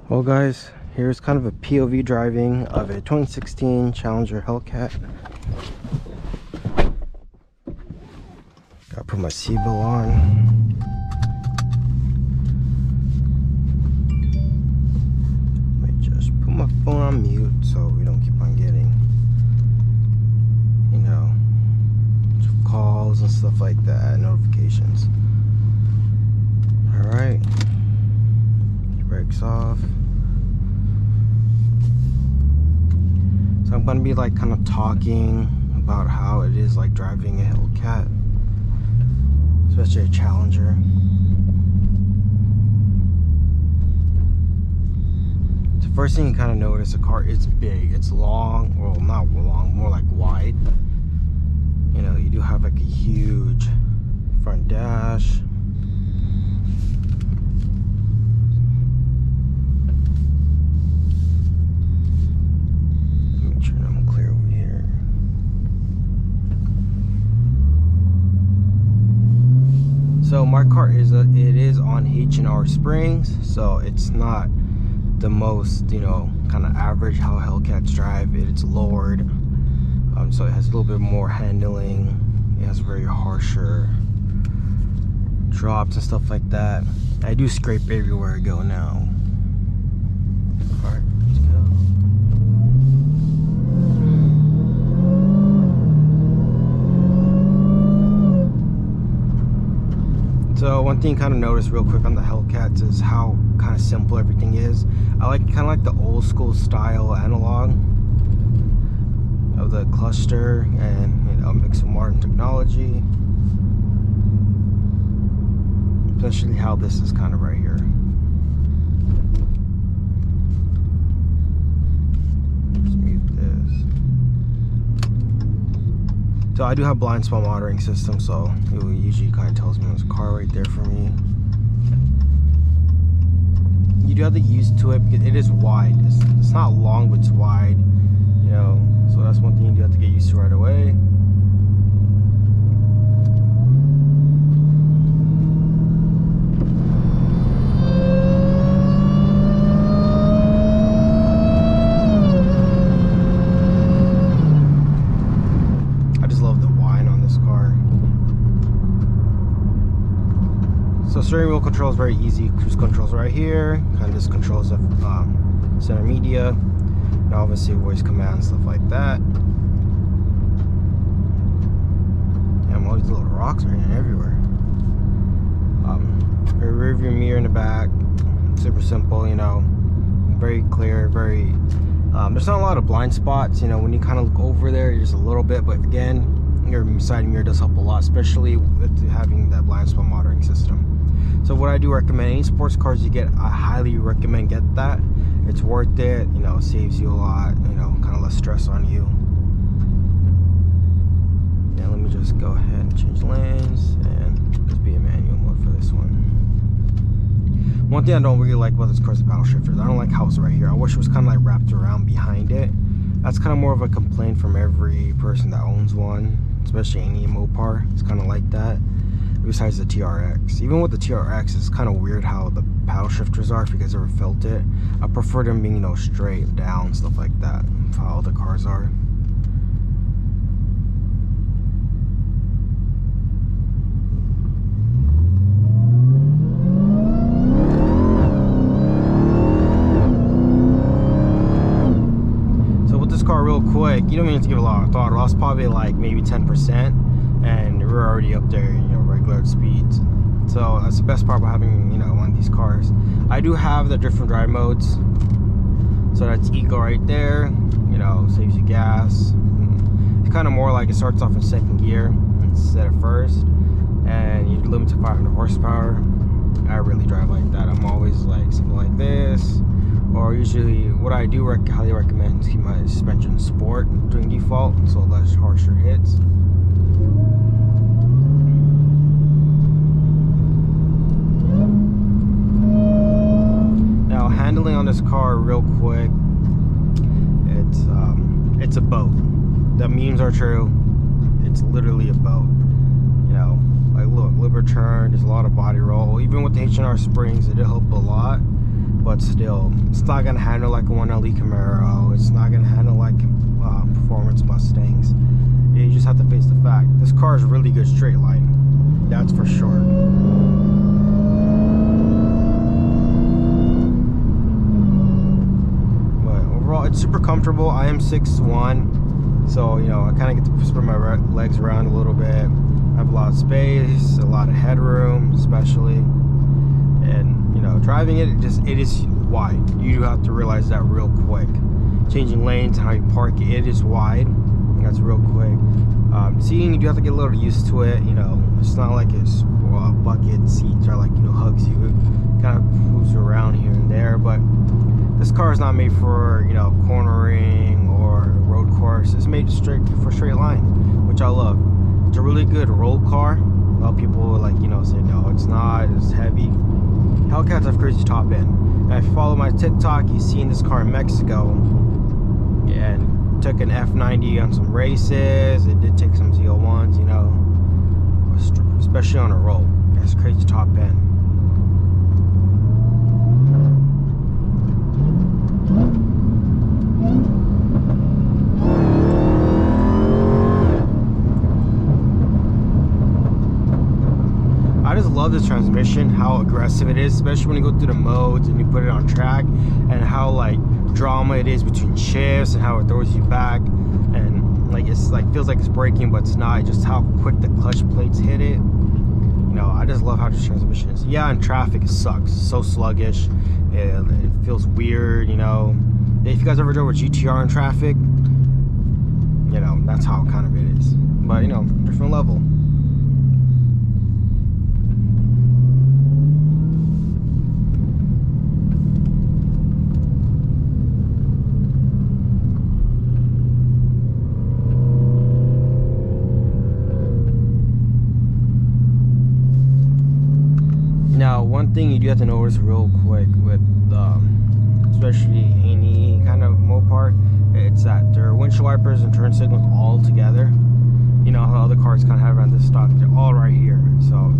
Well guys, here's kind of a POV driving of a 2016 Challenger Hellcat. Gotta put my seatbelt on. Let me just put my phone on mute so we don't keep on getting, you know, calls and stuff like that, notifications. Alright. Brakes off. So I'm gonna be like kind of talking about how it is like driving a Hellcat, especially a Challenger. So first thing you kind of notice, the car is big. It's long, well not long, more like wide. You know, you do have like a huge front dash. So my car is it is on H&R springs, so it's not the most, you know, kind of average how Hellcats drive. It's lowered, so it has a little bit more handling. It has very harsher drops and stuff like that. I do scrape everywhere I go now. All right, let's go. So one thing you kind of notice real quick on the Hellcats is how kind of simple everything is. I like kind of like the old school style analog of the cluster, and you know, mix some modern technology. Especially how this is kind of right here. Just mute this. So I do have blind spot monitoring system, so it usually kind of tells me there's a car right there for me. You do have to get used to it because it is wide. It's not long, but it's wide, you know. So that's one thing you do have to get used to right away. So steering wheel control is very easy. Cruise controls right here. Kind of just controls the center media, and obviously voice commands, stuff like that. Yeah, all these little rocks are everywhere. Rear view mirror in the back. Super simple, you know. Very clear. Very. There's not a lot of blind spots. You know, when you kind of look over there, there's a little bit, but again, your side mirror does help a lot, especially with having that blind spot monitoring system. So what I do recommend, any sports cars you get, I highly recommend get that. It's worth it, you know, saves you a lot, you know, kind of less stress on you. Now let me just go ahead and change lanes and just be a manual mode for this one. One thing I don't really like about this car is the paddle shifters. I don't like how it's right here. I wish it was kind of like wrapped around behind it. That's kind of more of a complaint from every person that owns one, especially any Mopar. It's kind of like that. Besides the TRX, even with the TRX, it's kind of weird how the paddle shifters are. If you guys ever felt it, I prefer them being, you know, straight down, stuff like that, how the cars are. So with this car, real quick, you don't even have to give a lot of thought. I lost probably like maybe 10%, and we're already up there, you know, regular speeds. So that's the best part about having, you know, one of these cars. I do have the different drive modes. So that's eco right there, you know, saves you gas. It's kind of more like it starts off in second gear instead of first, and you limit to 500 horsepower. I really drive like that. I'm always like something like this, or usually what I do highly recommend is keep my suspension sport doing default, so less harsher hits. Now handling on this car real quick, it's a boat. The memes are true. It's literally a boat. You know, like look, lip return, there's a lot of body roll. Even with the H&R springs, it did help a lot. but still, it's not gonna handle like a 1LE Camaro. It's not gonna handle like performance Mustangs. You just have to face the fact. This car is really good straight line. That's for sure. But overall, it's super comfortable. I am 6'1", so you know I kind of get to spread my legs around a little bit. I have a lot of space, a lot of headroom, especially, and you know, driving it is wide. You do have to realize that real quick. Changing lanes and how you park it is wide. That's real quick. Seating, you do have to get a little used to it. You know, it's not like it's bucket seats or like, you know, hugs you. It kind of moves around here and there, but this car is not made for, you know, cornering or road course. It's made for straight line, which I love. It's a really good road car. A lot of people like, you know, say no, it's not. It's heavy. Hellcats have crazy top end. And if you follow my TikTok, you've seen this car in Mexico. And took an F90 on some races. It did take some Z01s, you know, especially on a roll. That's crazy top end. I just love this transmission, how aggressive it is, especially when you go through the modes and you put it on track, and how like drama it is between shifts and how it throws you back, and like it's like feels like it's braking but it's not. Just how quick the clutch plates hit it. You know, I just love how this transmission is. Yeah, in traffic it sucks. It's so sluggish. It feels weird. You know, if you guys ever drove a GTR in traffic, you know that's how kind of it is. But you know, different level. Now, one thing you do have to notice real quick with especially any kind of Mopar, it's that their windshield wipers and turn signals all together. You know how other cars kind of have around this stock, they're all right here. So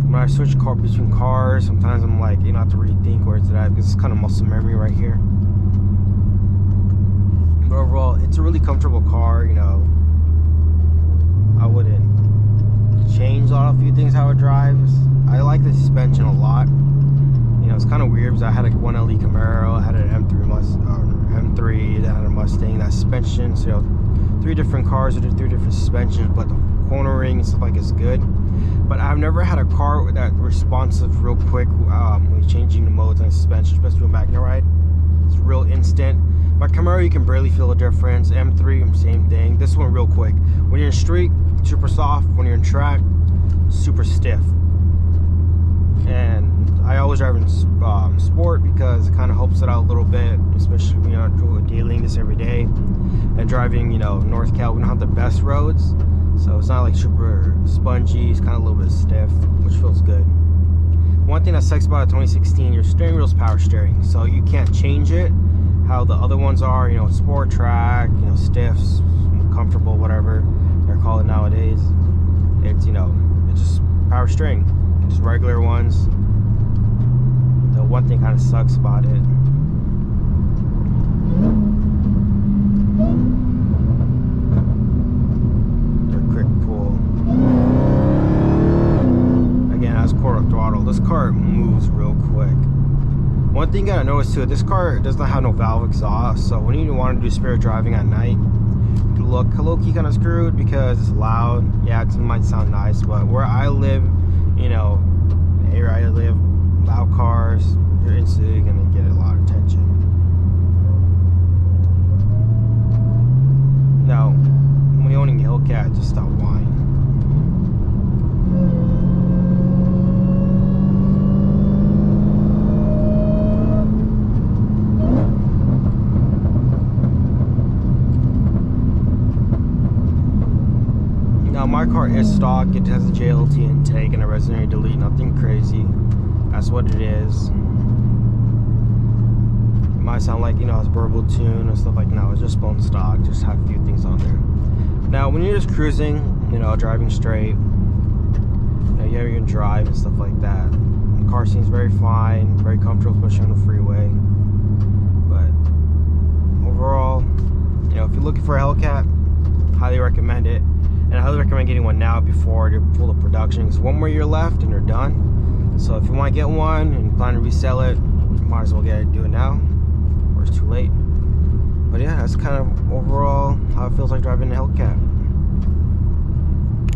when I switch between cars, sometimes I'm like, you know, I have to really think where it's at, because it's kind of muscle memory right here. But overall, it's a really comfortable car. You know, I wouldn't change a few things how it drives. I like the suspension a lot. You know, it's kind of weird because I had a 1LE Camaro, I had an M3, then I had a Mustang. That suspension, so you know, 3 different cars with 3 different suspensions, but the cornering and stuff like it's good. But I've never had a car that responsive real quick when you're changing the modes and suspension, especially with Magna Ride. It's real instant. My Camaro, you can barely feel a difference. M3, same thing. This one real quick. When you're in street, super soft. When you're in track, super stiff. And I always drive in sport because it kind of helps it out a little bit, especially when you're not dealing this every day. And driving, you know, North Cal, we don't have the best roads, so it's not like super spongy. It's kind of a little bit stiff, which feels good. One thing that sucks about a 2016, your steering wheel's power steering, so you can't change it how the other ones are. You know, sport track, you know, stiffs, comfortable, whatever they're called nowadays. It's, you know, it's just power steering. Just regular ones. The one thing kind of sucks about it. The quick pull. Again, that's quarter throttle. This car moves real quick. One thing you gotta notice too, this car does not have no valve exhaust, so when you want to do spirit driving at night, you look low-key kind of screwed because it's loud. Yeah, it might sound nice, but where I live, you know, the area I live, loud cars, you're instantly gonna get a lot of attention. Now, when you're owning a Hellcat, just stop whining. Now, my car is stock. It has a JLT intake and a resonator delete, nothing crazy. That's what it is. It might sound like, you know, it's burble tune and stuff like that. No, it's just bone stock. Just have a few things on there. Now, when you're just cruising, you know, driving straight, you know, you can drive and stuff like that. Car seems very fine, very comfortable, especially on the freeway. But overall, you know, if you're looking for a Hellcat, highly recommend it. And I highly recommend getting one now before they're full of production, because one more year left and they're done. So if you want to get one and plan to resell it, you might as well do it now, or it's too late. But yeah, that's kind of overall how it feels like driving a Hellcat.